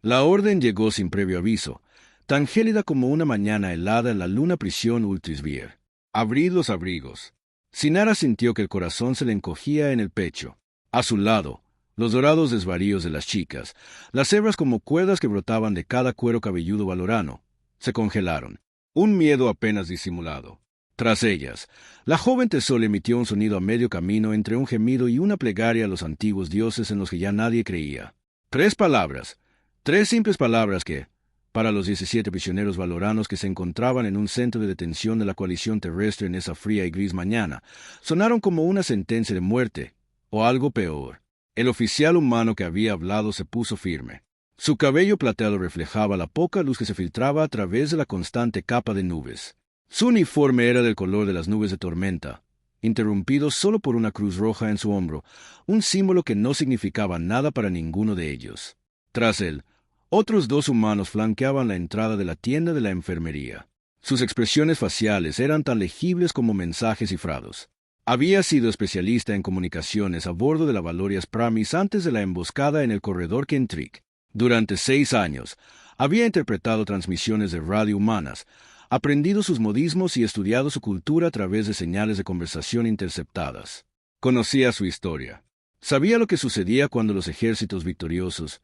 La orden llegó sin previo aviso, tan gélida como una mañana helada en la luna prisión Ultrisvier. Abrid los abrigos. Sinara sintió que el corazón se le encogía en el pecho. A su lado, los dorados desvaríos de las chicas, las hebras como cuerdas que brotaban de cada cuero cabelludo valorano, se congelaron. Un miedo apenas disimulado. Tras ellas, la joven Tesol emitió un sonido a medio camino entre un gemido y una plegaria a los antiguos dioses en los que ya nadie creía. 3 palabras, 3 simples palabras que, para los 17 prisioneros valoranos que se encontraban en un centro de detención de la coalición terrestre en esa fría y gris mañana, sonaron como una sentencia de muerte, o algo peor. El oficial humano que había hablado se puso firme. Su cabello plateado reflejaba la poca luz que se filtraba a través de la constante capa de nubes. Su uniforme era del color de las nubes de tormenta, interrumpido solo por una cruz roja en su hombro, un símbolo que no significaba nada para ninguno de ellos. Tras él, otros 2 humanos flanqueaban la entrada de la tienda de la enfermería. Sus expresiones faciales eran tan legibles como mensajes cifrados. Había sido especialista en comunicaciones a bordo de la Valorias Pramis antes de la emboscada en el corredor Kentrick. Durante 6 años, había interpretado transmisiones de radio humanas, aprendido sus modismos y estudiado su cultura a través de señales de conversación interceptadas. Conocía su historia. Sabía lo que sucedía cuando los ejércitos victoriosos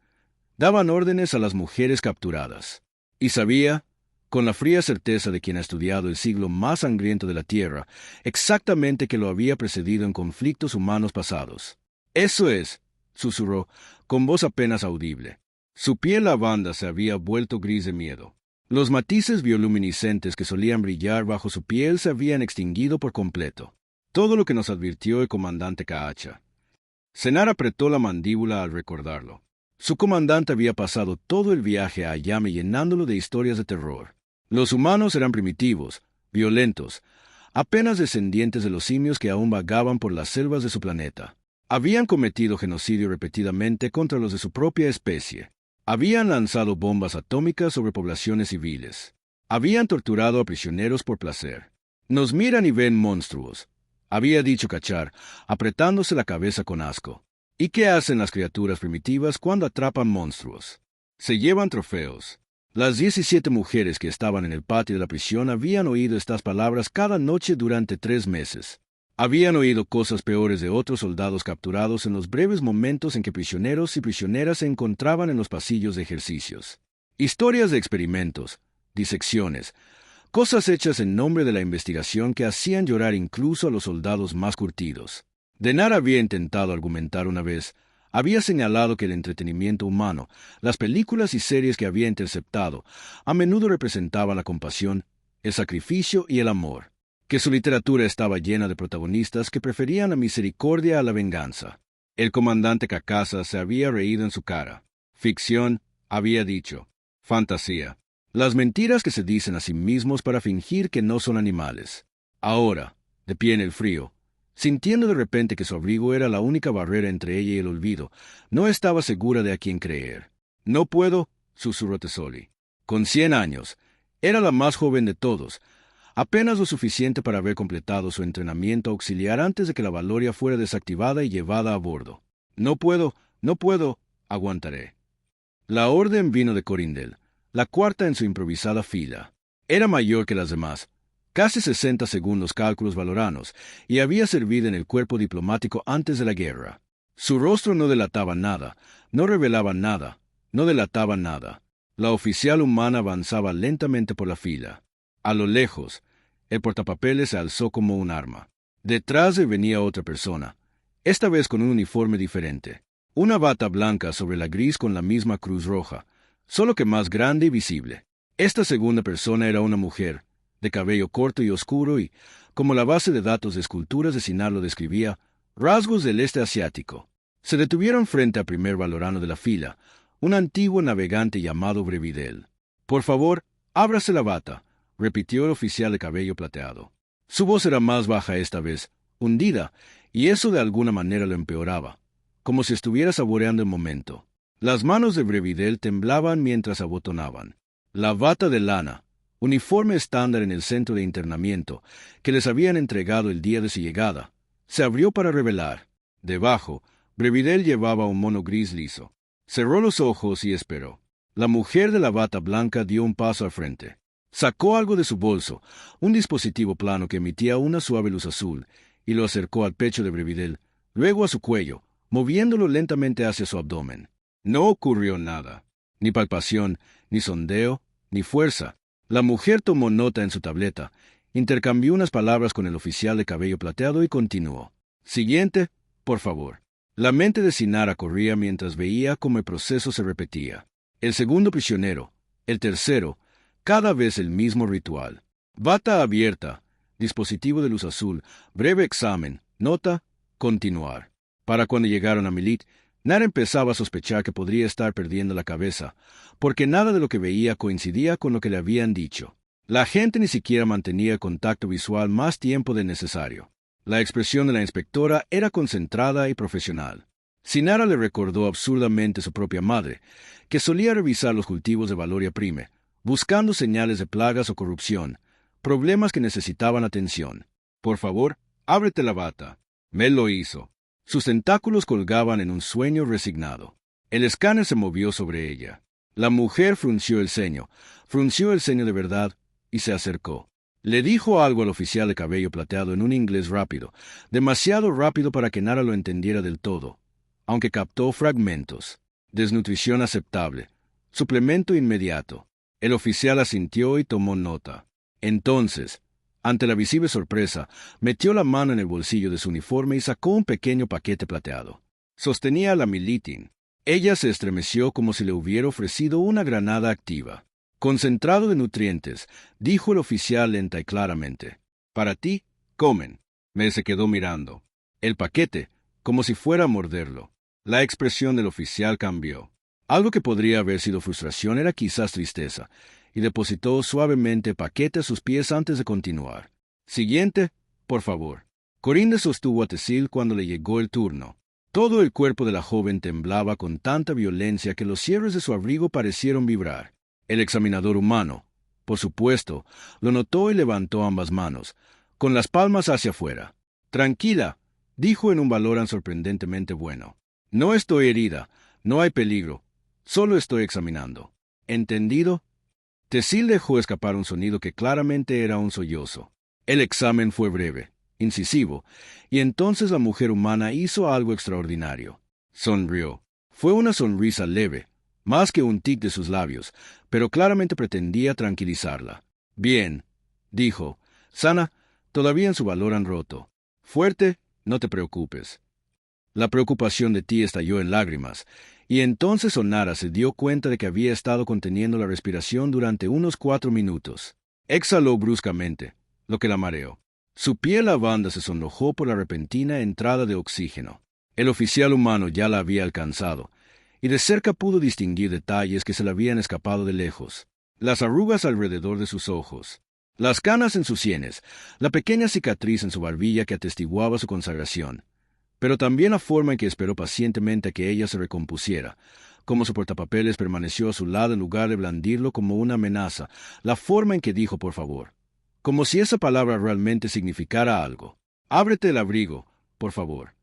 daban órdenes a las mujeres capturadas. Y sabía, con la fría certeza de quien ha estudiado el siglo más sangriento de la Tierra, exactamente que lo había precedido en conflictos humanos pasados. «Eso es», susurró, con voz apenas audible. Su piel lavanda se había vuelto gris de miedo. Los matices bioluminiscentes que solían brillar bajo su piel se habían extinguido por completo. Todo lo que nos advirtió el comandante Kaacha. Senar apretó la mandíbula al recordarlo. Su comandante había pasado todo el viaje a Ayame llenándolo de historias de terror. Los humanos eran primitivos, violentos, apenas descendientes de los simios que aún vagaban por las selvas de su planeta. Habían cometido genocidio repetidamente contra los de su propia especie. Habían lanzado bombas atómicas sobre poblaciones civiles. Habían torturado a prisioneros por placer. «Nos miran y ven monstruos», había dicho Cachar, apretándose la cabeza con asco. ¿Y qué hacen las criaturas primitivas cuando atrapan monstruos? Se llevan trofeos. Las 17 mujeres que estaban en el patio de la prisión habían oído estas palabras cada noche durante 3 meses. Habían oído cosas peores de otros soldados capturados en los breves momentos en que prisioneros y prisioneras se encontraban en los pasillos de ejercicios. Historias de experimentos, disecciones, cosas hechas en nombre de la investigación que hacían llorar incluso a los soldados más curtidos. Denar había intentado argumentar una vez, había señalado que el entretenimiento humano, las películas y series que había interceptado, a menudo representaban la compasión, el sacrificio y el amor, que su literatura estaba llena de protagonistas que preferían la misericordia a la venganza. El comandante Cacasa se había reído en su cara. Ficción, había dicho. Fantasía. Las mentiras que se dicen a sí mismos para fingir que no son animales. Ahora, de pie en el frío, sintiendo de repente que su abrigo era la única barrera entre ella y el olvido, no estaba segura de a quién creer. «No puedo», susurró Tesoli. Con 100 años, era la más joven de todos, apenas lo suficiente para haber completado su entrenamiento auxiliar antes de que la Valoria fuera desactivada y llevada a bordo. «No puedo, aguantaré». La orden vino de Corindel, la cuarta en su improvisada fila. Era mayor que las demás, casi 60 según los cálculos valoranos, y había servido en el cuerpo diplomático antes de la guerra. Su rostro no delataba nada, no revelaba nada, no delataba nada. La oficial humana avanzaba lentamente por la fila. A lo lejos, el portapapeles se alzó como un arma. Detrás de venía otra persona, esta vez con un uniforme diferente. Una bata blanca sobre la gris con la misma cruz roja, solo que más grande y visible. Esta segunda persona era una mujer, de cabello corto y oscuro y, como la base de datos de esculturas de Sinar lo describía, rasgos del este asiático. Se detuvieron frente al primer valorano de la fila, un antiguo navegante llamado Brevidel. «Por favor, ábrase la bata», repitió el oficial de cabello plateado. Su voz era más baja esta vez, hundida, y eso de alguna manera lo empeoraba, como si estuviera saboreando el momento. Las manos de Brevidel temblaban mientras abotonaban. La bata de lana, uniforme estándar en el centro de internamiento, que les habían entregado el día de su llegada, se abrió para revelar. Debajo, Brevidel llevaba un mono gris liso. Cerró los ojos y esperó. La mujer de la bata blanca dio un paso al frente. Sacó algo de su bolso, un dispositivo plano que emitía una suave luz azul, y lo acercó al pecho de Brevidel, luego a su cuello, moviéndolo lentamente hacia su abdomen. No ocurrió nada. Ni palpación, ni sondeo, ni fuerza. La mujer tomó nota en su tableta, intercambió unas palabras con el oficial de cabello plateado y continuó. Siguiente, por favor. La mente de Sinara corría mientras veía cómo el proceso se repetía. El segundo prisionero, el tercero, cada vez el mismo ritual. Bata abierta, dispositivo de luz azul, breve examen, nota, continuar. Para cuando llegaron a Milit, Nara empezaba a sospechar que podría estar perdiendo la cabeza, porque nada de lo que veía coincidía con lo que le habían dicho. La gente ni siquiera mantenía contacto visual más tiempo del necesario. La expresión de la inspectora era concentrada y profesional. Sinara le recordó absurdamente su propia madre, que solía revisar los cultivos de Valoria Prime, buscando señales de plagas o corrupción, problemas que necesitaban atención. Por favor, ábrete la bata. Mel lo hizo. Sus tentáculos colgaban en un sueño resignado. El escáner se movió sobre ella. La mujer frunció el ceño de verdad, y se acercó. Le dijo algo al oficial de cabello plateado en un inglés rápido, demasiado rápido para que Nara lo entendiera del todo, aunque captó fragmentos. Desnutrición aceptable. Suplemento inmediato. El oficial asintió y tomó nota. Entonces, ante la visible sorpresa, metió la mano en el bolsillo de su uniforme y sacó un pequeño paquete plateado. Sostenía la Militin. Ella se estremeció como si le hubiera ofrecido una granada activa. Concentrado de nutrientes, dijo el oficial lenta y claramente. Para ti, comen. Mel se quedó mirando. El paquete, como si fuera a morderlo. La expresión del oficial cambió. Algo que podría haber sido frustración era quizás tristeza, y depositó suavemente el paquete a sus pies antes de continuar. Siguiente, por favor. Corinde sostuvo a Tesil cuando le llegó el turno. Todo el cuerpo de la joven temblaba con tanta violencia que los cierres de su abrigo parecieron vibrar. El examinador humano, por supuesto, lo notó y levantó ambas manos, con las palmas hacia afuera. Tranquila, dijo en un valoran sorprendentemente bueno. No estoy herida, no hay peligro, solo estoy examinando. ¿Entendido? Tesil dejó escapar un sonido que claramente era un sollozo. El examen fue breve, incisivo, y entonces la mujer humana hizo algo extraordinario. Sonrió. Fue una sonrisa leve, más que un tic de sus labios, pero claramente pretendía tranquilizarla. Bien, dijo. Sana, todavía en su valoran roto. Fuerte, no te preocupes. La preocupación de ti estalló en lágrimas, y entonces Onara se dio cuenta de que había estado conteniendo la respiración durante unos 4 minutos. Exhaló bruscamente, lo que la mareó. Su piel lavanda se sonrojó por la repentina entrada de oxígeno. El oficial humano ya la había alcanzado, y de cerca pudo distinguir detalles que se le habían escapado de lejos. Las arrugas alrededor de sus ojos, las canas en sus sienes, la pequeña cicatriz en su barbilla que atestiguaba su consagración, pero también la forma en que esperó pacientemente a que ella se recompusiera, cómo su portapapeles permaneció a su lado en lugar de blandirlo como una amenaza, la forma en que dijo por favor, como si esa palabra realmente significara algo. Ábrete el abrigo, por favor.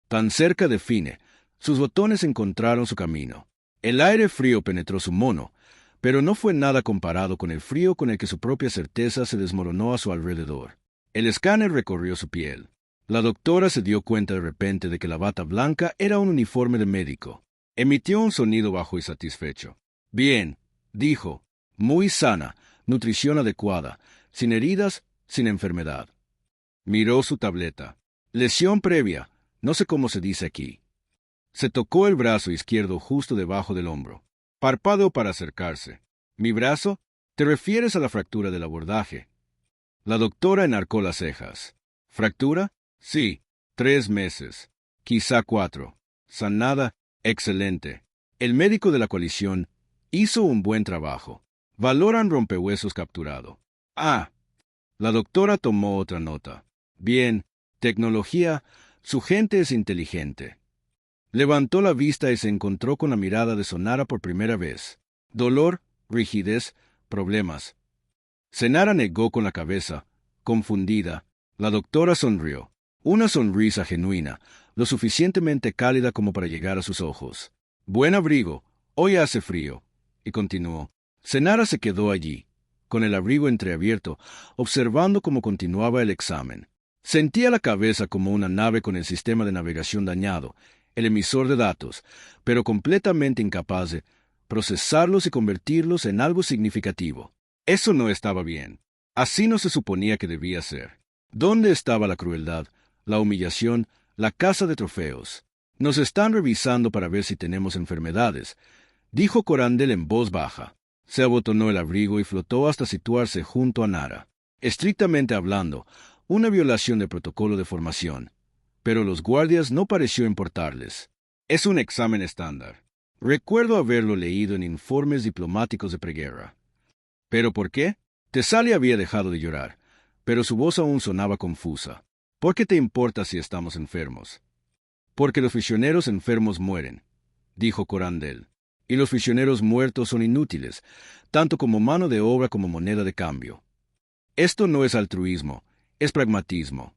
Tan cerca de Fine, sus botones encontraron su camino. El aire frío penetró su mono, pero no fue nada comparado con el frío con el que su propia certeza se desmoronó a su alrededor. El escáner recorrió su piel. La doctora se dio cuenta de repente de que la bata blanca era un uniforme de médico. Emitió un sonido bajo y satisfecho. Bien, dijo. Muy sana, nutrición adecuada, sin heridas, sin enfermedad. Miró su tableta. Lesión previa, no sé cómo se dice aquí. Se tocó el brazo izquierdo justo debajo del hombro. Parpadeó para acercarse. ¿Mi brazo? ¿Te refieres a la fractura del abordaje? La doctora enarcó las cejas. ¿Fractura? Sí, 3 meses. Quizá 4. Sanada, excelente. El médico de la coalición hizo un buen trabajo. Valoran rompehuesos capturado. Ah. La doctora tomó otra nota. Bien, tecnología, su gente es inteligente. Levantó la vista y se encontró con la mirada de Sonara por primera vez. Dolor, rigidez, problemas. Senara negó con la cabeza, confundida. La doctora sonrió. Una sonrisa genuina, lo suficientemente cálida como para llegar a sus ojos. Buen abrigo, hoy hace frío. y continuó. Senara se quedó allí, con el abrigo entreabierto, observando cómo continuaba el examen. Sentía la cabeza como una nave con el sistema de navegación dañado, el emisor de datos, pero completamente incapaz de procesarlos y convertirlos en algo significativo. Eso no estaba bien. Así no se suponía que debía ser. ¿Dónde estaba la crueldad, la humillación, la caza de trofeos? Nos están revisando para ver si tenemos enfermedades, dijo Corandel en voz baja. Se abotonó el abrigo y flotó hasta situarse junto a Nara. Estrictamente hablando, una violación del protocolo de formación. Pero los guardias no pareció importarles. Es un examen estándar. Recuerdo haberlo leído en informes diplomáticos de preguerra. ¿Pero por qué? Tesalia había dejado de llorar, pero su voz aún sonaba confusa. ¿Por qué te importa si estamos enfermos? Porque los prisioneros enfermos mueren, dijo Corandel, y los prisioneros muertos son inútiles, tanto como mano de obra como moneda de cambio. Esto no es altruismo, es pragmatismo.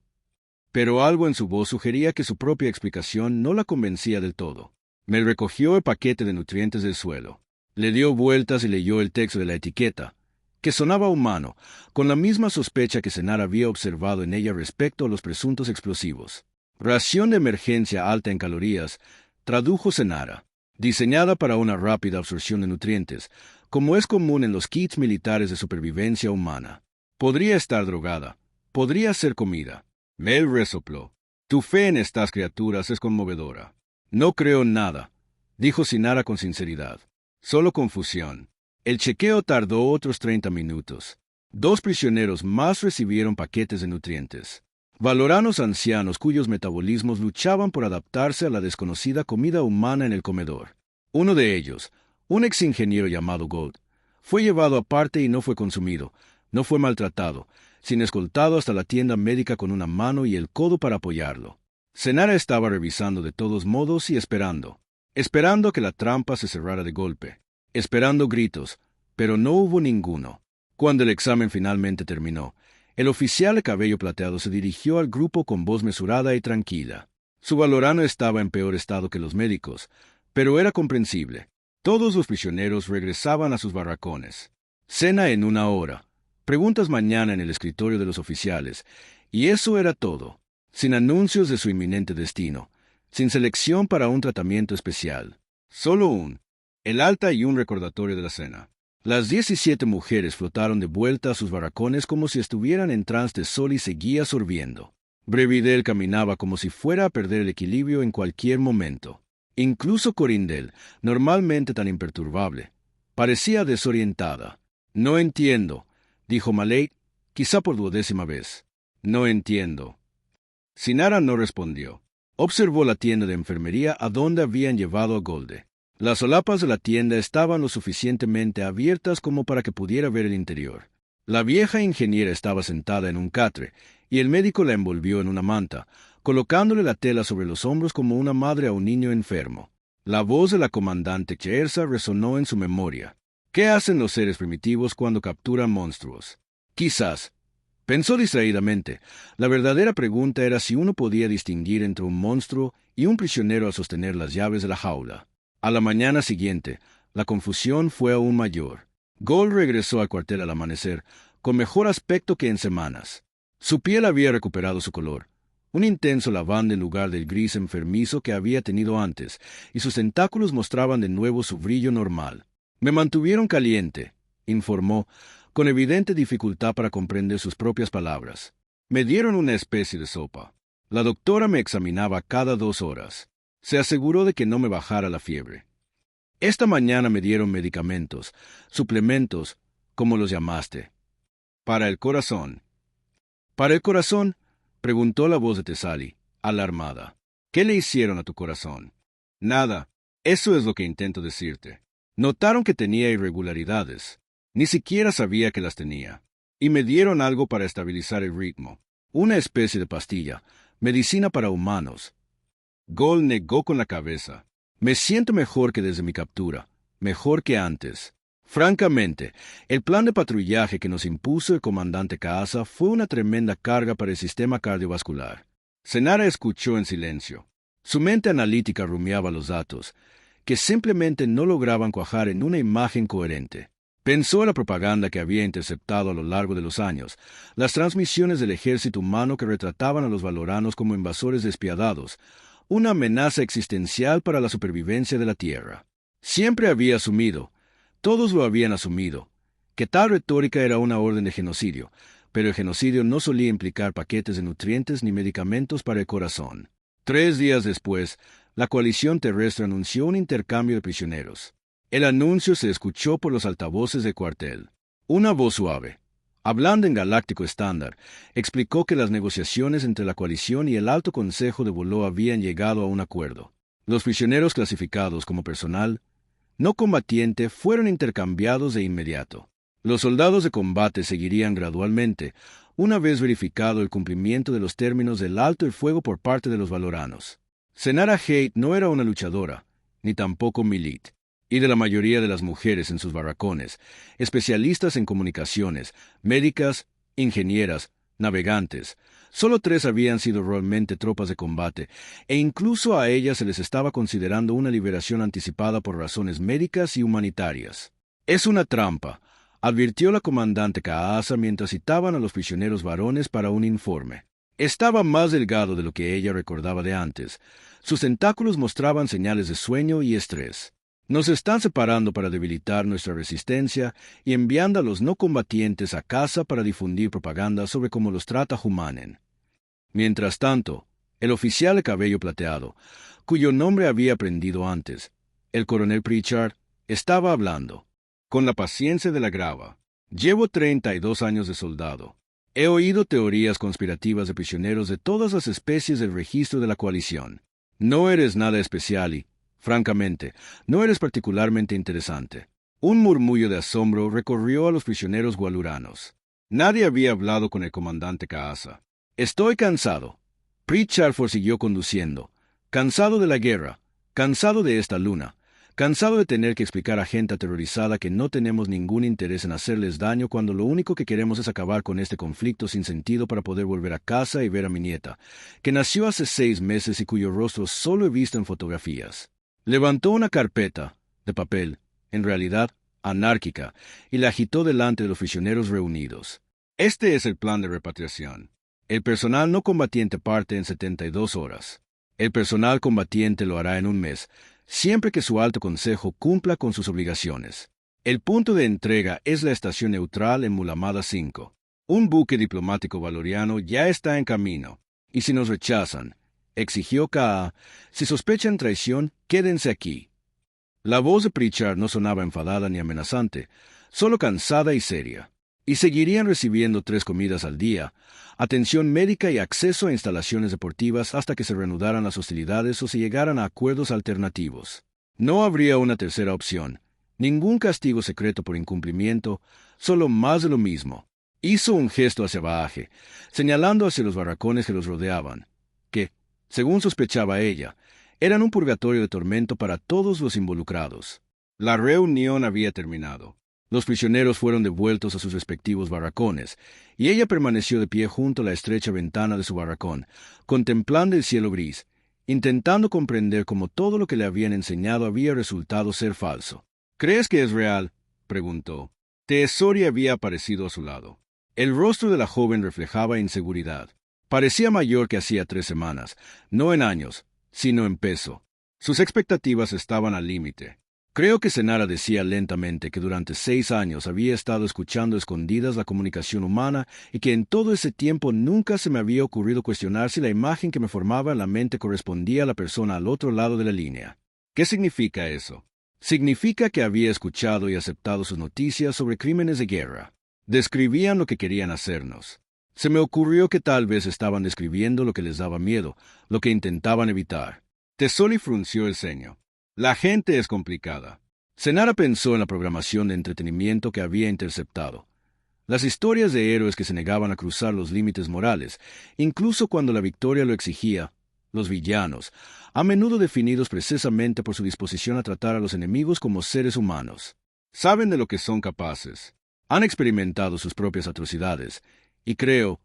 Pero algo en su voz sugería que su propia explicación no la convencía del todo. Me recogió el paquete de nutrientes del suelo. Le dio vueltas y leyó el texto de la etiqueta, que sonaba humano, con la misma sospecha que Senara había observado en ella respecto a los presuntos explosivos. Ración de emergencia alta en calorías, tradujo Senara, diseñada para una rápida absorción de nutrientes, como es común en los kits militares de supervivencia humana. Podría estar drogada, podría ser comida. Mel resopló. Tu fe en estas criaturas es conmovedora. No creo nada, dijo Sinara con sinceridad. Solo confusión. El chequeo tardó otros 30 minutos. 2 prisioneros más recibieron paquetes de nutrientes. Valoranos ancianos cuyos metabolismos luchaban por adaptarse a la desconocida comida humana en el comedor. Uno de ellos, un ex ingeniero llamado Gold, fue llevado aparte y no fue consumido, no fue maltratado, sino escoltado hasta la tienda médica con una mano y el codo para apoyarlo. Senara estaba revisando de todos modos y esperando que la trampa se cerrara de golpe, esperando gritos, pero no hubo ninguno. Cuando el examen finalmente terminó, el oficial de cabello plateado se dirigió al grupo con voz mesurada y tranquila. Su valorano estaba en peor estado que los médicos, pero era comprensible. Todos los prisioneros regresaban a sus barracones. Cena en 1 hora. Preguntas mañana en el escritorio de los oficiales, y eso era todo, sin anuncios de su inminente destino, sin selección para un tratamiento especial. Solo el alta y un recordatorio de la cena. Las 17 mujeres flotaron de vuelta a sus barracones como si estuvieran en trance de sol y seguía sorbiendo. Brevidel caminaba como si fuera a perder el equilibrio en cualquier momento. Incluso Corindel, normalmente tan imperturbable, parecía desorientada. No entiendo, dijo Malay, quizá por 12ª vez. No entiendo. Sinara no respondió. Observó la tienda de enfermería a donde habían llevado a Golde. Las solapas de la tienda estaban lo suficientemente abiertas como para que pudiera ver el interior. La vieja ingeniera estaba sentada en un catre, y el médico la envolvió en una manta, colocándole la tela sobre los hombros como una madre a un niño enfermo. La voz de la comandante Chersa resonó en su memoria. ¿Qué hacen los seres primitivos cuando capturan monstruos? Quizás, pensó distraídamente, la verdadera pregunta era si uno podía distinguir entre un monstruo y un prisionero al sostener las llaves de la jaula. A la mañana siguiente, la confusión fue aún mayor. Gold regresó al cuartel al amanecer, con mejor aspecto que en semanas. Su piel había recuperado su color, un intenso lavanda en lugar del gris enfermizo que había tenido antes, y sus tentáculos mostraban de nuevo su brillo normal. Me mantuvieron caliente, informó, con evidente dificultad para comprender sus propias palabras. Me dieron una especie de sopa. La doctora me examinaba cada 2 horas. Se aseguró de que no me bajara la fiebre. Esta mañana me dieron medicamentos, suplementos, como los llamaste. Para el corazón. ¿Para el corazón? Preguntó la voz de Thesali, alarmada. ¿Qué le hicieron a tu corazón? Nada. Eso es lo que intento decirte. Notaron que tenía irregularidades. Ni siquiera sabía que las tenía. Y me dieron algo para estabilizar el ritmo. Una especie de pastilla, medicina para humanos. Gold negó con la cabeza. Me siento mejor que desde mi captura, mejor que antes. Francamente, el plan de patrullaje que nos impuso el comandante Caasa fue una tremenda carga para el sistema cardiovascular. Senara escuchó en silencio. Su mente analítica rumiaba los datos, que simplemente no lograban cuajar en una imagen coherente. Pensó en la propaganda que había interceptado a lo largo de los años, las transmisiones del ejército humano que retrataban a los valoranos como invasores despiadados, una amenaza existencial para la supervivencia de la Tierra. Siempre había asumido, todos lo habían asumido, que tal retórica era una orden de genocidio, pero el genocidio no solía implicar paquetes de nutrientes ni medicamentos para el corazón. 3 días después, la coalición terrestre anunció un intercambio de prisioneros. El anuncio se escuchó por los altavoces del cuartel. Una voz suave, hablando en galáctico estándar, explicó que las negociaciones entre la coalición y el Alto Consejo de Voló habían llegado a un acuerdo. Los prisioneros clasificados como personal no combatiente fueron intercambiados de inmediato. Los soldados de combate seguirían gradualmente, una vez verificado el cumplimiento de los términos del alto el fuego por parte de los valoranos. Senara Haight no era una luchadora, ni tampoco Milit, y de la mayoría de las mujeres en sus barracones, especialistas en comunicaciones, médicas, ingenieras, navegantes, solo 3 habían sido realmente tropas de combate, e incluso a ellas se les estaba considerando una liberación anticipada por razones médicas y humanitarias. «Es una trampa», advirtió la comandante Kaasa mientras citaban a los prisioneros varones para un informe. Estaba más delgado de lo que ella recordaba de antes. Sus tentáculos mostraban señales de sueño y estrés. Nos están separando para debilitar nuestra resistencia y enviando a los no combatientes a casa para difundir propaganda sobre cómo los trata Humanen. Mientras tanto, el oficial de cabello plateado, cuyo nombre había aprendido antes, el coronel Pritchard, estaba hablando. Con la paciencia de la grava. Llevo 32 años de soldado. He oído teorías conspirativas de prisioneros de todas las especies del registro de la coalición. No eres nada especial y, francamente, no eres particularmente interesante. Un murmullo de asombro recorrió a los prisioneros gualuranos. Nadie había hablado con el comandante Kaasa. Estoy cansado. Pritchard siguió conduciendo. Cansado de la guerra. Cansado de esta luna. Cansado de tener que explicar a gente aterrorizada que no tenemos ningún interés en hacerles daño cuando lo único que queremos es acabar con este conflicto sin sentido para poder volver a casa y ver a mi nieta, que nació hace 6 meses y cuyo rostro solo he visto en fotografías. Levantó una carpeta, de papel, en realidad anárquica, y la agitó delante de los prisioneros reunidos. Este es el plan de repatriación. El personal no combatiente parte en 72 horas. El personal combatiente lo hará en 1 mes, siempre que su alto consejo cumpla con sus obligaciones. El punto de entrega es la estación neutral en Mulamada 5. Un buque diplomático valoriano ya está en camino, y si nos rechazan, exigió Kaa, si sospechan traición, quédense aquí. La voz de Pritchard no sonaba enfadada ni amenazante, solo cansada y seria. Y seguirían recibiendo 3 comidas al día, atención médica y acceso a instalaciones deportivas hasta que se reanudaran las hostilidades o se llegaran a acuerdos alternativos. No habría una tercera opción, ningún castigo secreto por incumplimiento, solo más de lo mismo. Hizo un gesto hacia Baaje, señalando hacia los barracones que los rodeaban, que, según sospechaba ella, eran un purgatorio de tormento para todos los involucrados. La reunión había terminado. Los prisioneros fueron devueltos a sus respectivos barracones, y ella permaneció de pie junto a la estrecha ventana de su barracón, contemplando el cielo gris, intentando comprender cómo todo lo que le habían enseñado había resultado ser falso. ¿Crees que es real?, preguntó. Teesori había aparecido a su lado. El rostro de la joven reflejaba inseguridad. Parecía mayor que hacía 3 semanas, no en años, sino en peso. Sus expectativas estaban al límite. Creo que Senara decía lentamente que durante 6 años había estado escuchando escondidas la comunicación humana y que en todo ese tiempo nunca se me había ocurrido cuestionar si la imagen que me formaba en la mente correspondía a la persona al otro lado de la línea. ¿Qué significa eso? Significa que había escuchado y aceptado sus noticias sobre crímenes de guerra. Describían lo que querían hacernos. Se me ocurrió que tal vez estaban describiendo lo que les daba miedo, lo que intentaban evitar. Tesoli frunció el ceño. La gente es complicada. Senara pensó en la programación de entretenimiento que había interceptado. Las historias de héroes que se negaban a cruzar los límites morales, incluso cuando la victoria lo exigía. Los villanos, a menudo definidos precisamente por su disposición a tratar a los enemigos como seres humanos. Saben de lo que son capaces. Han experimentado sus propias atrocidades. Y creo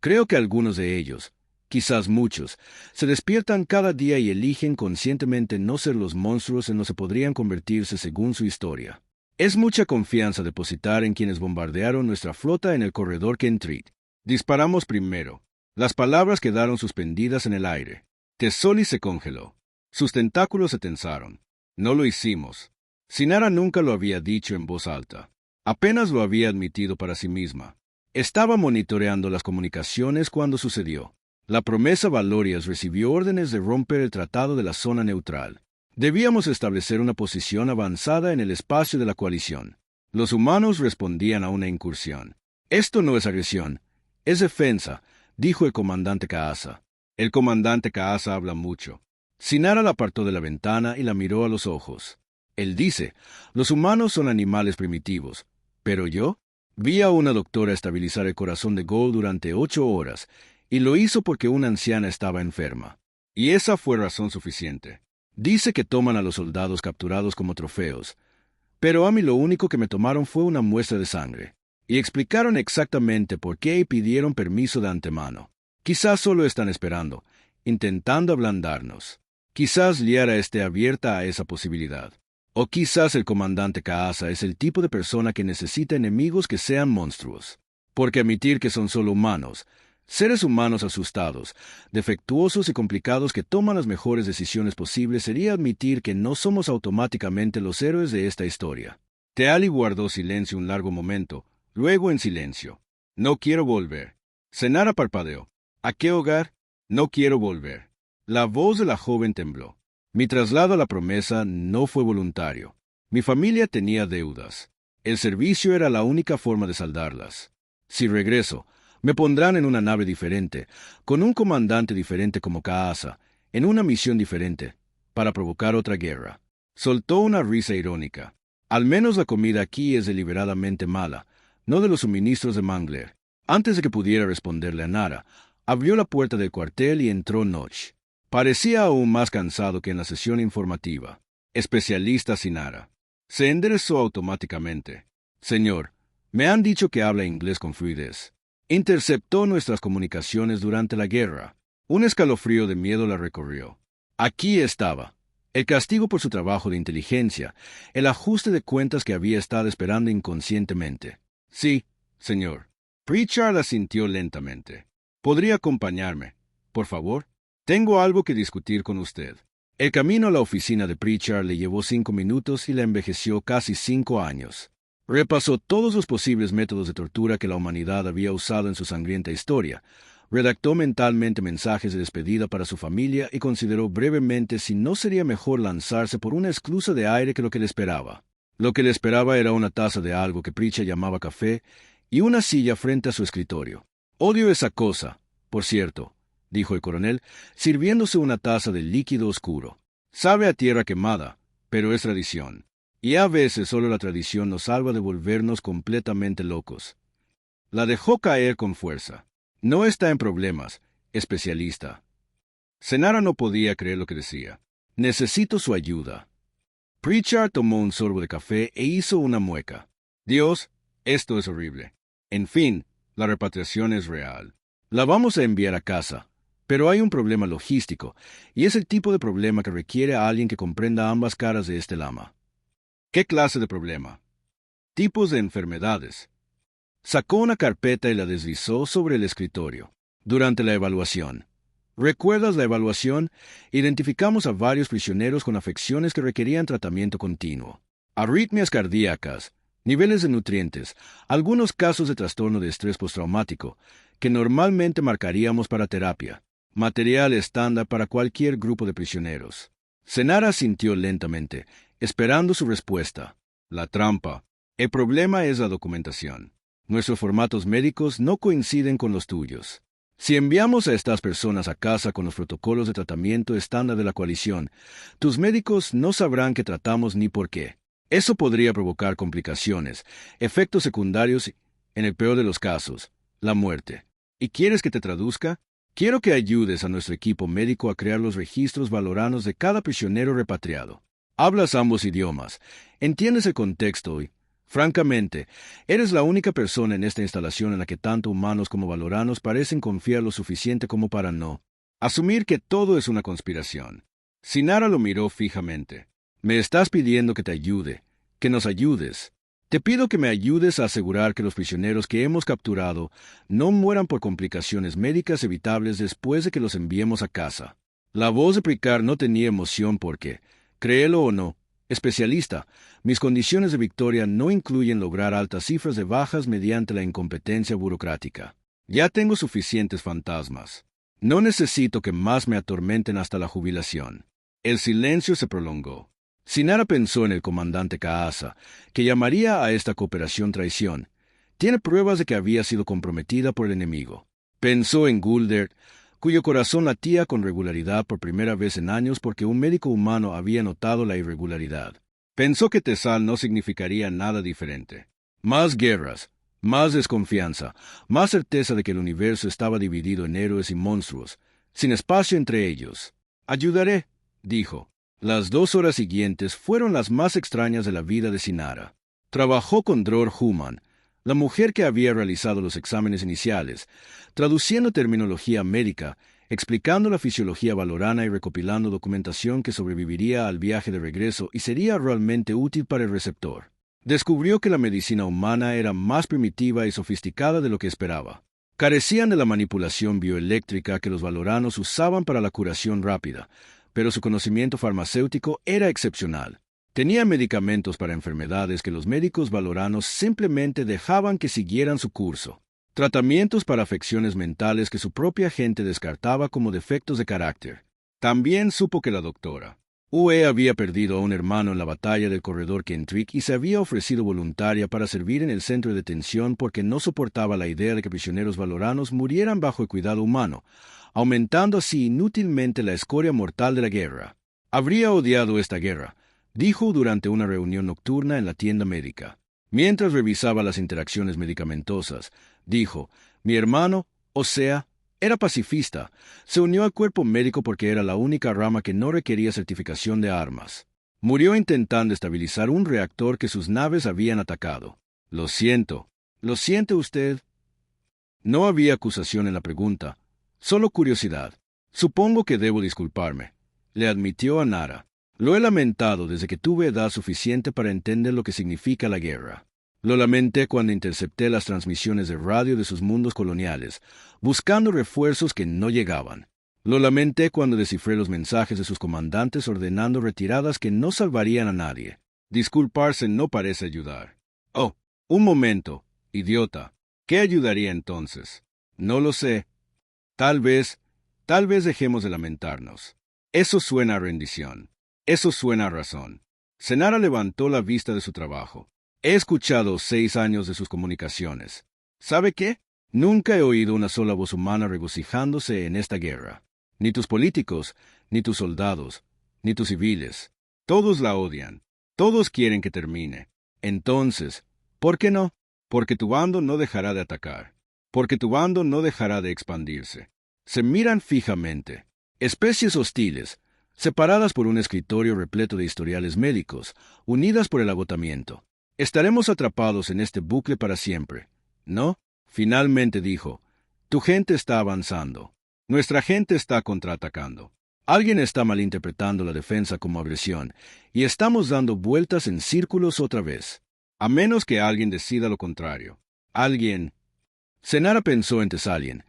que algunos de ellos, quizás muchos, se despiertan cada día y eligen conscientemente no ser los monstruos en los que podrían convertirse según su historia. Es mucha confianza depositar en quienes bombardearon nuestra flota en el corredor Kentreat. Disparamos primero. Las palabras quedaron suspendidas en el aire. Tesoli se congeló. Sus tentáculos se tensaron. No lo hicimos. Sinara nunca lo había dicho en voz alta. Apenas lo había admitido para sí misma. Estaba monitoreando las comunicaciones cuando sucedió. La promesa Valorias recibió órdenes de romper el tratado de la zona neutral. Debíamos establecer una posición avanzada en el espacio de la coalición. Los humanos respondían a una incursión. Esto no es agresión, es defensa, dijo el comandante Kaasa. El comandante Kaasa habla mucho. Sinara la apartó de la ventana y la miró a los ojos. Él dice, los humanos son animales primitivos, pero yo vi a una doctora estabilizar el corazón de Gold durante 8 horas, y lo hizo porque una anciana estaba enferma. Y esa fue razón suficiente. Dice que toman a los soldados capturados como trofeos, pero a mí lo único que me tomaron fue una muestra de sangre. Y explicaron exactamente por qué y pidieron permiso de antemano. Quizás solo están esperando, intentando ablandarnos. Quizás Liara esté abierta a esa posibilidad. O quizás el comandante Kaasa es el tipo de persona que necesita enemigos que sean monstruos. Porque admitir que son solo humanos, seres humanos asustados, defectuosos y complicados que toman las mejores decisiones posibles sería admitir que no somos automáticamente los héroes de esta historia. Teali guardó silencio un largo momento, luego en silencio. No quiero volver. Senara parpadeó. ¿A qué hogar? No quiero volver. La voz de la joven tembló. Mi traslado a la promesa no fue voluntario. Mi familia tenía deudas. El servicio era la única forma de saldarlas. Si regreso, me pondrán en una nave diferente, con un comandante diferente como Kaasa, en una misión diferente, para provocar otra guerra. Soltó una risa irónica. Al menos la comida aquí es deliberadamente mala, no de los suministros de Mangler. Antes de que pudiera responderle a Nara, abrió la puerta del cuartel y entró Notch. Parecía aún más cansado que en la sesión informativa. Especialista Sinara. Se enderezó automáticamente. Señor, me han dicho que habla inglés con fluidez. Interceptó nuestras comunicaciones durante la guerra. Un escalofrío de miedo la recorrió. Aquí estaba. El castigo por su trabajo de inteligencia, el ajuste de cuentas que había estado esperando inconscientemente. Sí, señor. Pritchard asintió lentamente. ¿Podría acompañarme, por favor? Tengo algo que discutir con usted. El camino a la oficina de Pritchard le llevó 5 minutos y la envejeció casi 5 años. Repasó todos los posibles métodos de tortura que la humanidad había usado en su sangrienta historia, redactó mentalmente mensajes de despedida para su familia y consideró brevemente si no sería mejor lanzarse por una esclusa de aire que lo que le esperaba. Lo que le esperaba era una taza de algo que Pritchard llamaba café y una silla frente a su escritorio. Odio esa cosa, por cierto, dijo el coronel, sirviéndose una taza de líquido oscuro. Sabe a tierra quemada, pero es tradición. Y a veces solo la tradición nos salva de volvernos completamente locos. La dejó caer con fuerza. No está en problemas, especialista. Senara no podía creer lo que decía. Necesito su ayuda. Pritchard tomó un sorbo de café e hizo una mueca. Dios, esto es horrible. En fin, la repatriación es real. La vamos a enviar a casa. Pero hay un problema logístico, y es el tipo de problema que requiere a alguien que comprenda ambas caras de este lama. ¿Qué clase de problema? Tipos de enfermedades. Sacó una carpeta y la deslizó sobre el escritorio. Durante la evaluación. ¿Recuerdas la evaluación? Identificamos a varios prisioneros con afecciones que requerían tratamiento continuo. Arritmias cardíacas, niveles de nutrientes, algunos casos de trastorno de estrés postraumático, que normalmente marcaríamos para terapia. Material estándar para cualquier grupo de prisioneros. Senara sintió lentamente, esperando su respuesta. La trampa. El problema es la documentación. Nuestros formatos médicos no coinciden con los tuyos. Si enviamos a estas personas a casa con los protocolos de tratamiento estándar de la coalición, tus médicos no sabrán qué tratamos ni por qué. Eso podría provocar complicaciones, efectos secundarios y, en el peor de los casos, la muerte. ¿Y quieres que te traduzca? Quiero que ayudes a nuestro equipo médico a crear los registros valoranos de cada prisionero repatriado. Hablas ambos idiomas, entiendes el contexto y, Francamente, eres la única persona en esta instalación en la que tanto humanos como valoranos parecen confiar lo suficiente como para no asumir que todo es una conspiración. Sinara lo miró fijamente. Me estás pidiendo que te ayude, que nos ayudes. Te pido que me ayudes a asegurar que los prisioneros que hemos capturado no mueran por complicaciones médicas evitables después de que los enviemos a casa. La voz de Picard no tenía emoción porque, créelo o no, especialista, mis condiciones de victoria no incluyen lograr altas cifras de bajas mediante la incompetencia burocrática. Ya tengo suficientes fantasmas. No necesito que más me atormenten hasta la jubilación. El silencio se prolongó. Sinara pensó en el comandante Caasa, que llamaría a esta cooperación traición. Tiene pruebas de que había sido comprometida por el enemigo. Pensó en Gulder, cuyo corazón latía con regularidad por primera vez en años porque un médico humano había notado la irregularidad. Pensó que Tesal no significaría nada diferente. Más guerras, más desconfianza, más certeza de que el universo estaba dividido en héroes y monstruos, sin espacio entre ellos. Ayudaré, dijo. Las 2 horas siguientes fueron las más extrañas de la vida de Sinara. Trabajó con Dror Human, la mujer que había realizado los exámenes iniciales, traduciendo terminología médica, explicando la fisiología valorana y recopilando documentación que sobreviviría al viaje de regreso y sería realmente útil para el receptor. Descubrió que la medicina humana era más primitiva y sofisticada de lo que esperaba. Carecían de la manipulación bioeléctrica que los valoranos usaban para la curación rápida, pero su conocimiento farmacéutico era excepcional. Tenía medicamentos para enfermedades que los médicos valoranos simplemente dejaban que siguieran su curso. Tratamientos para afecciones mentales que su propia gente descartaba como defectos de carácter. También supo que la doctora Ue había perdido a un hermano en la batalla del corredor Kentrick y se había ofrecido voluntaria para servir en el centro de detención porque no soportaba la idea de que prisioneros valoranos murieran bajo el cuidado humano, aumentando así inútilmente la escoria mortal de la guerra. Habría odiado esta guerra, dijo durante una reunión nocturna en la tienda médica. Mientras revisaba las interacciones medicamentosas, dijo, mi hermano, o sea, era pacifista, se unió al cuerpo médico porque era la única rama que no requería certificación de armas. Murió intentando estabilizar un reactor que sus naves habían atacado. Lo siento. ¿Lo siente usted? No había acusación en la pregunta, solo curiosidad. Supongo que debo disculparme, le admitió a Nara. Lo he lamentado desde que tuve edad suficiente para entender lo que significa la guerra. Lo lamenté cuando intercepté las transmisiones de radio de sus mundos coloniales, buscando refuerzos que no llegaban. Lo lamenté cuando descifré los mensajes de sus comandantes ordenando retiradas que no salvarían a nadie. Disculparse no parece ayudar. Oh, un momento, idiota. ¿Qué ayudaría entonces? No lo sé. Tal vez dejemos de lamentarnos. Eso suena a rendición. Eso suena a razón. Senara levantó la vista de su trabajo. He escuchado 6 años de sus comunicaciones. ¿Sabe qué? Nunca he oído una sola voz humana regocijándose en esta guerra. Ni tus políticos, ni tus soldados, ni tus civiles. Todos la odian. Todos quieren que termine. Entonces, ¿por qué no? Porque tu bando no dejará de atacar. Porque tu bando no dejará de expandirse. Se miran fijamente. Especies hostiles, separadas por un escritorio repleto de historiales médicos, unidas por el agotamiento. Estaremos atrapados en este bucle para siempre, ¿no? Finalmente dijo, tu gente está avanzando. Nuestra gente está contraatacando. Alguien está malinterpretando la defensa como agresión, y estamos dando vueltas en círculos otra vez. A menos que alguien decida lo contrario. Alguien... Senara pensó en Thessalien,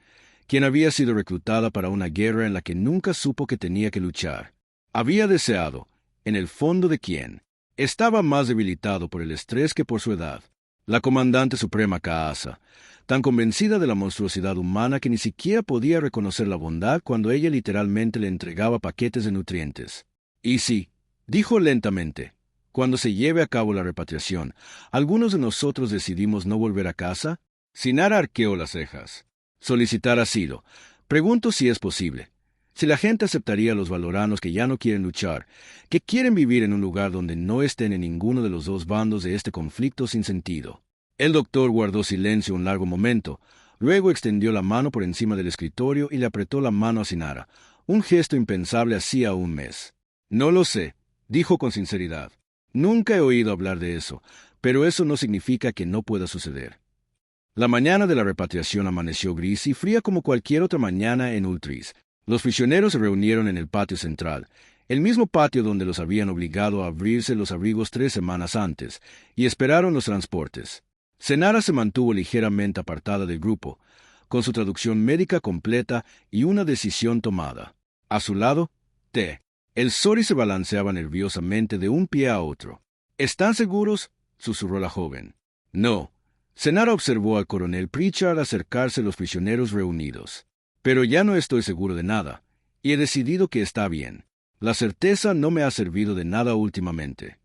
quien había sido reclutada para una guerra en la que nunca supo que tenía que luchar. Había deseado, en el fondo de quién. Estaba más debilitado por el estrés que por su edad. La comandante suprema Caasa, tan convencida de la monstruosidad humana que ni siquiera podía reconocer la bondad cuando ella literalmente le entregaba paquetes de nutrientes. Y sí, dijo lentamente, cuando se lleve a cabo la repatriación, ¿algunos de nosotros decidimos no volver a casa? Sinara arqueó las cejas. Solicitar asilo. Pregunto si es posible. Si la gente aceptaría a los valoranos que ya no quieren luchar, que quieren vivir en un lugar donde no estén en ninguno de los dos bandos de este conflicto sin sentido. El doctor guardó silencio un largo momento, luego extendió la mano por encima del escritorio y le apretó la mano a Sinara, un gesto impensable hacía un mes. No lo sé, dijo con sinceridad. Nunca he oído hablar de eso, pero eso no significa que no pueda suceder. La mañana de la repatriación amaneció gris y fría como cualquier otra mañana en Ultris. Los prisioneros se reunieron en el patio central, el mismo patio donde los habían obligado a abrirse los abrigos 3 semanas antes, y esperaron los transportes. Senara se mantuvo ligeramente apartada del grupo, con su traducción médica completa y una decisión tomada. A su lado, T. El Sori se balanceaba nerviosamente de un pie a otro. ¿Están seguros?, susurró la joven. No. Senara observó al coronel Pritchard acercarse a los prisioneros reunidos. Pero ya no estoy seguro de nada, y he decidido que está bien. La certeza no me ha servido de nada últimamente.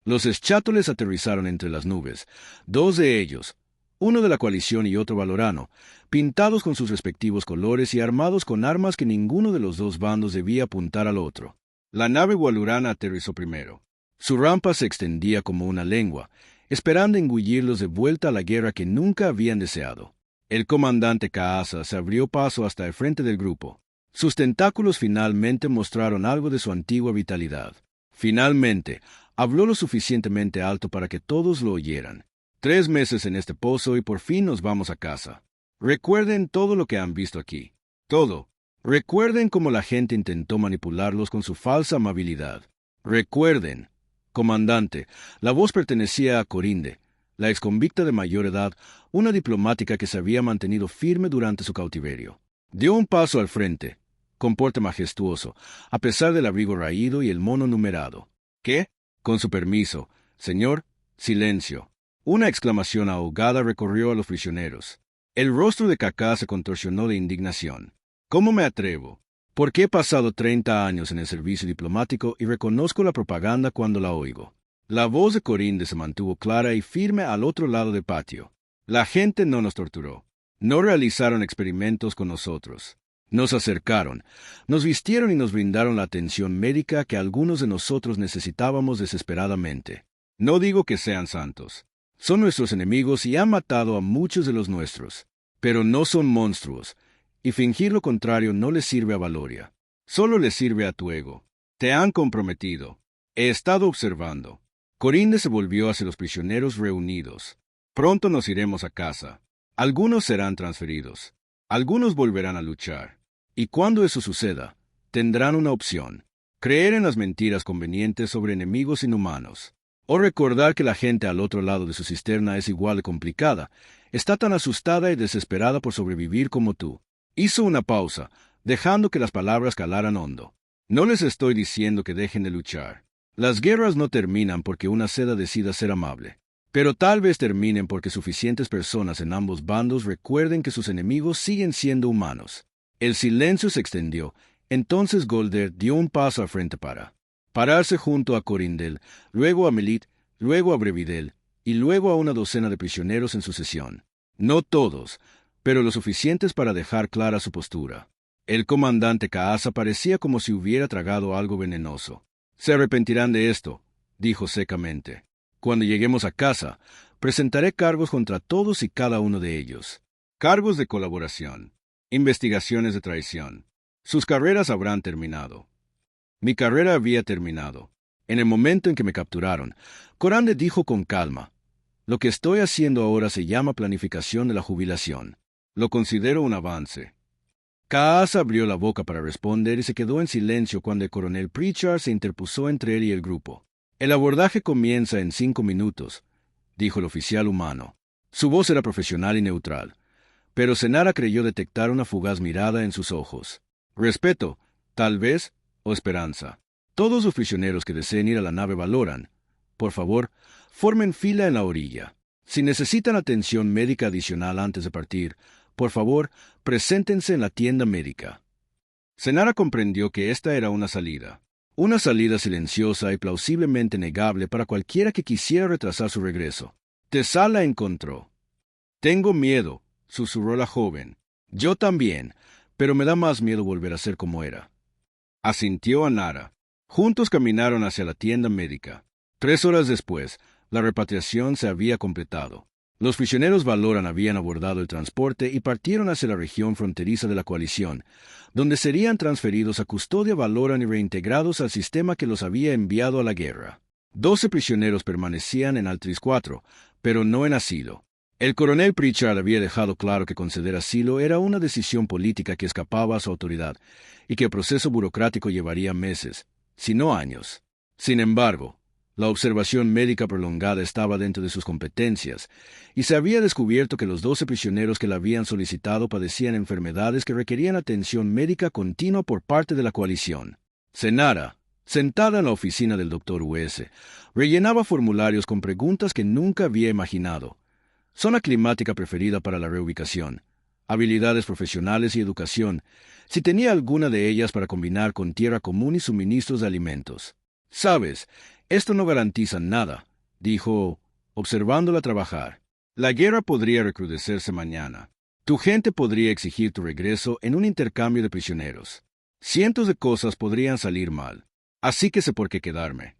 Los Schátoles aterrizaron entre las nubes, 2 de ellos, uno de la coalición y otro valorano, pintados con sus respectivos colores y armados con armas que ninguno de los 2 bandos debía apuntar al otro. La nave walurana aterrizó primero. Su rampa se extendía como una lengua, esperando engullirlos de vuelta a la guerra que nunca habían deseado. El comandante Kaasa se abrió paso hasta el frente del grupo. Sus tentáculos finalmente mostraron algo de su antigua vitalidad. Finalmente, habló lo suficientemente alto para que todos lo oyeran. 3 meses en este pozo y por fin nos vamos a casa. Recuerden todo lo que han visto aquí. Todo. Recuerden cómo la gente intentó manipularlos con su falsa amabilidad. Recuerden. Comandante, la voz pertenecía a Corinde, la exconvicta de mayor edad, una diplomática que se había mantenido firme durante su cautiverio. Dio un paso al frente, con porte majestuoso, a pesar del abrigo raído y el mono numerado. ¿Qué? Con su permiso, señor, silencio. Una exclamación ahogada recorrió a los prisioneros. El rostro de Kaká se contorsionó de indignación. ¿Cómo me atrevo? Porque he pasado 30 años en el servicio diplomático y reconozco la propaganda cuando la oigo. La voz de Corinde se mantuvo clara y firme al otro lado del patio. La gente no nos torturó. No realizaron experimentos con nosotros. Nos acercaron, nos vistieron y nos brindaron la atención médica que algunos de nosotros necesitábamos desesperadamente. No digo que sean santos. Son nuestros enemigos y han matado a muchos de los nuestros. Pero no son monstruos. Y fingir lo contrario no le sirve a Valoria. Solo le sirve a tu ego. Te han comprometido. He estado observando. Corinde se volvió hacia los prisioneros reunidos. Pronto nos iremos a casa. Algunos serán transferidos. Algunos volverán a luchar. Y cuando eso suceda, tendrán una opción. Creer en las mentiras convenientes sobre enemigos inhumanos. O recordar que la gente al otro lado de su cisterna es igual de complicada. Está tan asustada y desesperada por sobrevivir como tú. Hizo una pausa, dejando que las palabras calaran hondo. No les estoy diciendo que dejen de luchar. Las guerras no terminan porque una seda decida ser amable. Pero tal vez terminen porque suficientes personas en ambos bandos recuerden que sus enemigos siguen siendo humanos. El silencio se extendió. Entonces Golder dio un paso al frente para pararse junto a Corindel, luego a Melit, luego a Brevidel, y luego a una docena de prisioneros en sucesión. No todos, pero lo suficientes para dejar clara su postura. El comandante Kaasa parecía como si hubiera tragado algo venenoso. Se arrepentirán de esto, dijo secamente. Cuando lleguemos a casa, presentaré cargos contra todos y cada uno de ellos. Cargos de colaboración. Investigaciones de traición. Sus carreras habrán terminado. Mi carrera había terminado. En el momento en que me capturaron, Corande dijo con calma: lo que estoy haciendo ahora se llama planificación de la jubilación. Lo considero un avance. Kaasa abrió la boca para responder y se quedó en silencio cuando el coronel Pritchard se interpuso entre él y el grupo. El abordaje comienza en 5 minutos, dijo el oficial humano. Su voz era profesional y neutral, pero Senara creyó detectar una fugaz mirada en sus ojos. Respeto, tal vez, o esperanza. Todos los prisioneros que deseen ir a la nave valoran. Por favor, formen fila en la orilla. Si necesitan atención médica adicional antes de partir, por favor, preséntense en la tienda médica. Senara comprendió que esta era una salida silenciosa y plausiblemente negable para cualquiera que quisiera retrasar su regreso. Tessal la encontró. Tengo miedo, susurró la joven. Yo también, pero me da más miedo volver a ser como era. Asintió Anara. Juntos caminaron hacia la tienda médica. 3 horas después, la repatriación se había completado. Los prisioneros Valoran habían abordado el transporte y partieron hacia la región fronteriza de la coalición, donde serían transferidos a custodia Valoran y reintegrados al sistema que los había enviado a la guerra. 12 prisioneros permanecían en Altris 4, pero no en asilo. El coronel Pritchard había dejado claro que conceder asilo era una decisión política que escapaba a su autoridad y que el proceso burocrático llevaría meses, si no años. Sin embargo, la observación médica prolongada estaba dentro de sus competencias, y se había descubierto que los 12 prisioneros que la habían solicitado padecían enfermedades que requerían atención médica continua por parte de la coalición. Senara, sentada en la oficina del Dr. U.S., rellenaba formularios con preguntas que nunca había imaginado. Zona climática preferida para la reubicación, habilidades profesionales y educación, si tenía alguna de ellas para combinar con tierra común y suministros de alimentos. «Sabes, esto no garantiza nada», dijo, observándola trabajar. «La guerra podría recrudecerse mañana. Tu gente podría exigir tu regreso en un intercambio de prisioneros. Cientos de cosas podrían salir mal. Así que sé por qué quedarme».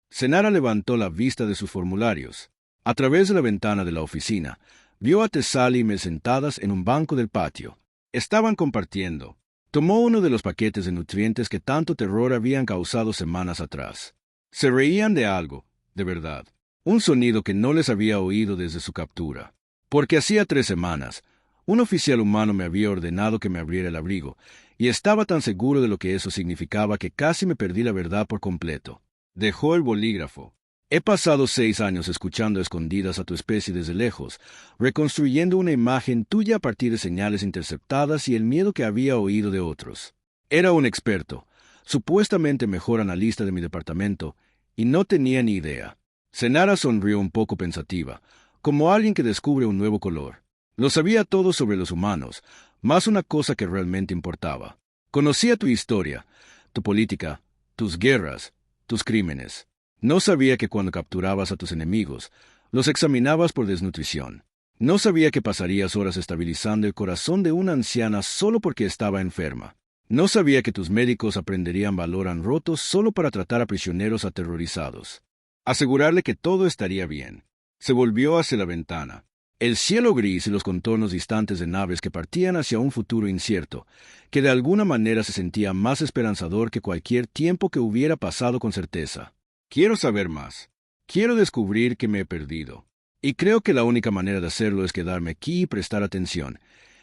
Senara levantó la vista de sus formularios. A través de la ventana de la oficina, vio a Tessali y Mel sentadas en un banco del patio. Estaban compartiendo. Tomó uno de los paquetes de nutrientes que tanto terror habían causado semanas atrás. Se reían de algo, de verdad. Un sonido que no les había oído desde su captura. Porque hacía 3 semanas, un oficial humano me había ordenado que me abriera el abrigo, y estaba tan seguro de lo que eso significaba que casi me perdí la verdad por completo. Dejó el bolígrafo. He pasado 6 años escuchando a escondidas a tu especie desde lejos, reconstruyendo una imagen tuya a partir de señales interceptadas y el miedo que había oído de otros. Era un experto, supuestamente mejor analista de mi departamento, y no tenía ni idea. Senara sonrió un poco pensativa, como alguien que descubre un nuevo color. Lo sabía todo sobre los humanos, más una cosa que realmente importaba. Conocía tu historia, tu política, tus guerras, tus crímenes. No sabía que cuando capturabas a tus enemigos, los examinabas por desnutrición. No sabía que pasarías horas estabilizando el corazón de una anciana solo porque estaba enferma. No sabía que tus médicos aprenderían valor en rotos solo para tratar a prisioneros aterrorizados. Asegurarle que todo estaría bien. Se volvió hacia la ventana. El cielo gris y los contornos distantes de naves que partían hacia un futuro incierto, que de alguna manera se sentía más esperanzador que cualquier tiempo que hubiera pasado con certeza. Quiero saber más. Quiero descubrir que me he perdido. Y creo que la única manera de hacerlo es quedarme aquí y prestar atención,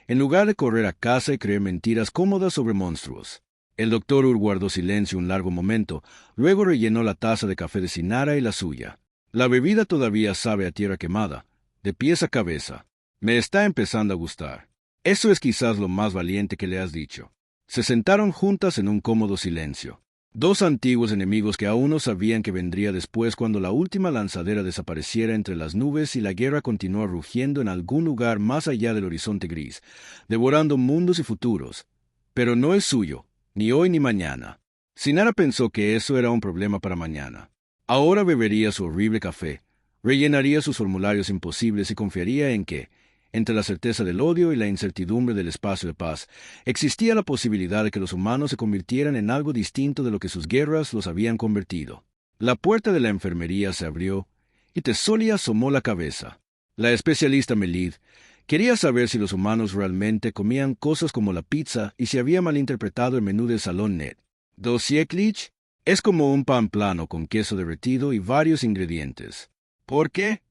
en lugar de correr a casa y creer mentiras cómodas sobre monstruos. El doctor Ur guardó silencio un largo momento, luego rellenó la taza de café de Sinara y la suya. La bebida todavía sabe a tierra quemada, de pies a cabeza. Me está empezando a gustar. Eso es quizás lo más valiente que le has dicho. Se sentaron juntas en un cómodo silencio. 2 antiguos enemigos que aún no sabían que vendría después cuando la última lanzadera desapareciera entre las nubes y la guerra continuó rugiendo en algún lugar más allá del horizonte gris, devorando mundos y futuros. Pero no es suyo, ni hoy ni mañana. Sinara pensó que eso era un problema para mañana. Ahora bebería su horrible café, rellenaría sus formularios imposibles y confiaría en que, entre la certeza del odio y la incertidumbre del espacio de paz, existía la posibilidad de que los humanos se convirtieran en algo distinto de lo que sus guerras los habían convertido. La puerta de la enfermería se abrió, y Tessoli asomó la cabeza. La especialista Melid quería saber si los humanos realmente comían cosas como la pizza y si había malinterpretado el menú del salón Ned. Dosieklich es como un pan plano con queso derretido y varios ingredientes. ¿Por qué?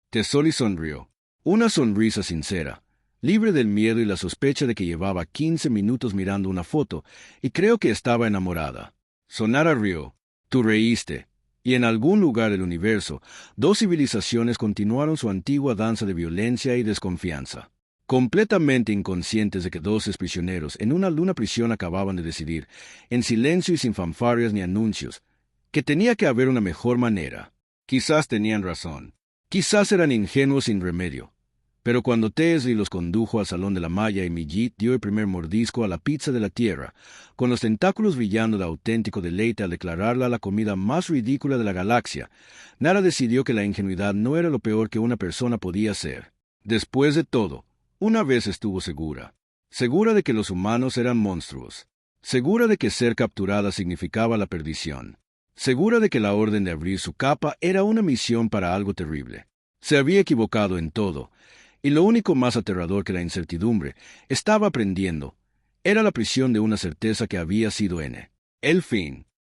Tessoli sonrió. Una sonrisa sincera, libre del miedo y la sospecha de que llevaba 15 minutos mirando una foto, y creo que estaba enamorada. Sonara rió. Tú reíste. Y en algún lugar del universo, 2 civilizaciones continuaron su antigua danza de violencia y desconfianza. Completamente inconscientes de que 12 prisioneros en una luna prisión acababan de decidir, en silencio y sin fanfarrias ni anuncios, que tenía que haber una mejor manera. Quizás tenían razón. Quizás eran ingenuos sin remedio. Pero cuando Tesley los condujo al salón de la malla y Mijit dio el primer mordisco a la pizza de la tierra, con los tentáculos brillando de auténtico deleite al declararla la comida más ridícula de la galaxia, Nara decidió que la ingenuidad no era lo peor que una persona podía ser. Después de todo, una vez estuvo segura. Segura de que los humanos eran monstruos. Segura de que ser capturada significaba la perdición. Segura de que la orden de abrir su capa era una misión para algo terrible. Se había equivocado en todo. Y lo único más aterrador que la incertidumbre, estaba aprendiendo, era la prisión de una certeza que había sido el fin.